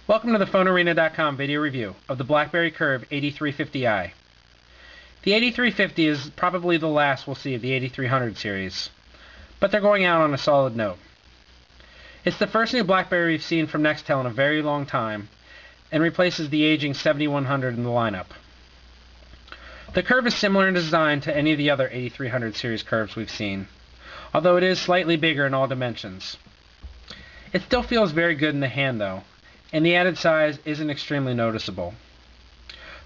Welcome to the PhoneArena.com video review of the BlackBerry Curve 8350i. The 8350 is probably the last we'll see of the 8300 series, but they're going out on a solid note. It's the first new BlackBerry we've seen from Nextel in a very long time, and replaces the aging 7100 in the lineup. The Curve is similar in design to any of the other 8300 series Curves we've seen, although it is slightly bigger in all dimensions. It still feels very good in the hand though, and the added size isn't extremely noticeable.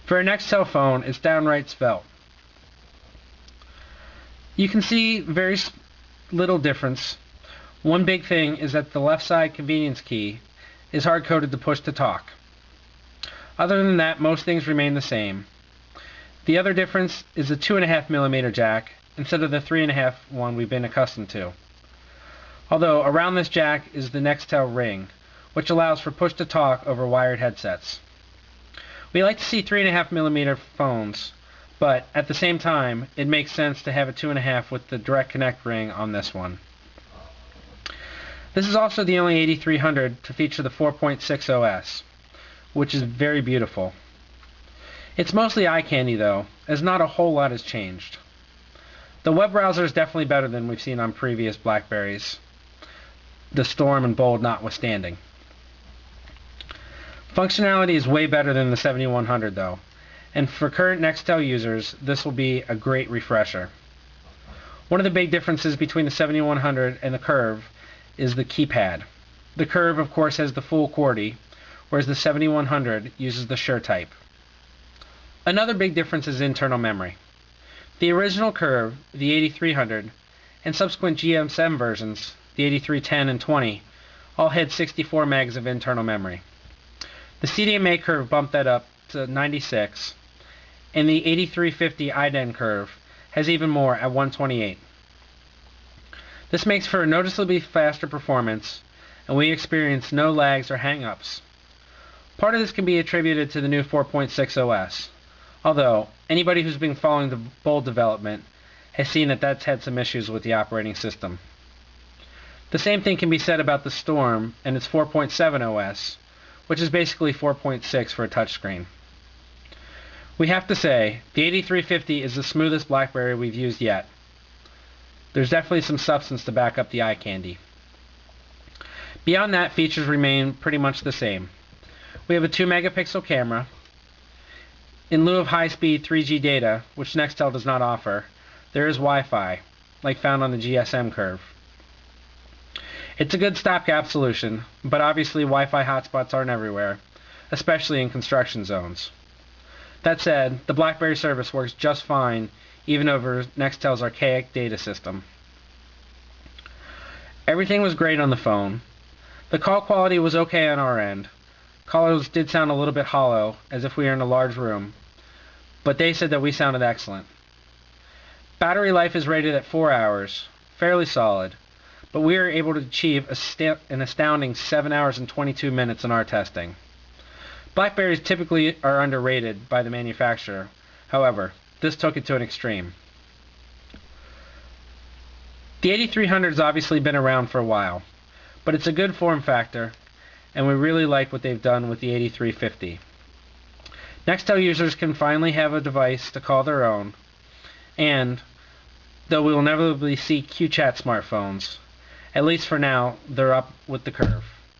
For a Nextel phone, it's downright svelte. You can see very little difference. One big thing is that the left side convenience key is hard-coded to push to talk. Other than that, most things remain the same. The other difference is the 2.5mm jack instead of the 3.5 one we've been accustomed to. Although around this jack is the Nextel ring, which allows for push-to-talk over wired headsets. We like to see 3.5mm phones, but at the same time, it makes sense to have a 2.5 with the direct connect ring on this one. This is also the only 8300 to feature the 4.6 OS, which is very beautiful. It's mostly eye candy though, as not a whole lot has changed. The web browser is definitely better than we've seen on previous BlackBerries, the Storm and Bold notwithstanding. Functionality is way better than the 7100 though, and for current Nextel users, this will be a great refresher. One of the big differences between the 7100 and the Curve is the keypad. The Curve, of course, has the full QWERTY, whereas the 7100 uses the Sure type. Another big difference is internal memory. The original Curve, the 8300, and subsequent GM7 versions, the 8310 and 20, all had 64 megs of internal memory. The CDMA Curve bumped that up to 96, and the 8350 iDEN Curve has even more at 128. This makes for a noticeably faster performance, and we experience no lags or hang-ups. Part of this can be attributed to the new 4.6 OS, although anybody who's been following the Bold development has seen that that's had some issues with the operating system. The same thing can be said about the Storm and its 4.7 OS, which is basically 4.6 for a touchscreen. We have to say, the 8350 is the smoothest BlackBerry we've used yet. There's definitely some substance to back up the eye candy. Beyond that, features remain pretty much the same. We have a 2-megapixel camera. In lieu of high-speed 3G data, which Nextel does not offer, there is Wi-Fi, like found on the GSM Curve. It's a good stopgap solution, but obviously Wi-Fi hotspots aren't everywhere, especially in construction zones. That said, the BlackBerry service works just fine even over Nextel's archaic data system. Everything was great on the phone. The call quality was okay on our end. Callers did sound a little bit hollow, as if we were in a large room, but they said that we sounded excellent. Battery life is rated at 4 hours, fairly solid, but we were able to achieve an astounding 7 hours and 22 minutes in our testing. BlackBerries typically are underrated by the manufacturer. However, this took it to an extreme. The 8300 has obviously been around for a while, but it's a good form factor, and we really like what they've done with the 8350. Nextel users can finally have a device to call their own, and though we will inevitably see QChat smartphones, at least for now, they're up with the Curve.